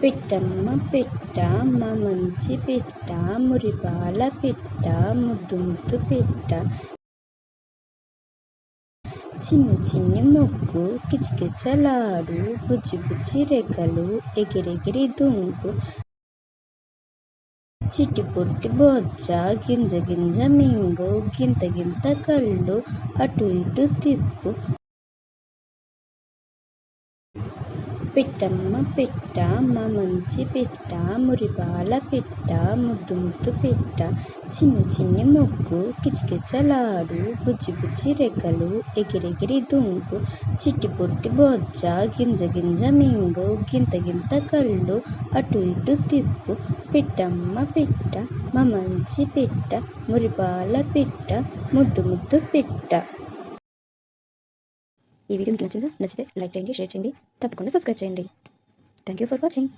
పిట్టమ్మ పిట్ట మా మంచి పిట్ట మురిపాల పిట్ట ముద్దు ముద్దు పిట్ట చిన్ని చిన్ని మొక్కు కిచకిచలాడు బుజ్జి బుజ్జి రెక్కలు ఎగిరెగిరి దుంకు చిట్టి పొట్టి బొజ్జ గింజ గింజ మింగు గింత గింత కళ్ళు అటు ఇటు తిప్పు పిట్టమ్మ పిట్ట మా మంచి పిట్ట మురిపాల పిట్ట ముద్దు ముద్దు పిట్ట చిన్ని చిన్ని మొక్కు కిచకిచలాడు బుజ్జి బుజ్జి రెక్కలు ఎగిరెగిరి దుంకు చిట్టి పొట్టి బొజ్జ గింజ గింజ మింగు గింత గింత కళ్ళు అటు ఇటు తిప్పు పిట్టమ్మ పిట్ట మా మంచి పిట్ట మురిపాల పిట్ట ముద్దు ముద్దు పిట్ట. ఈ వీడియో మీకు నచ్చితే లైక్ చేయండి, షేర్ చేయండి, తప్పకుండా సబ్స్క్రైబ్ చేయండి. Thank you for watching.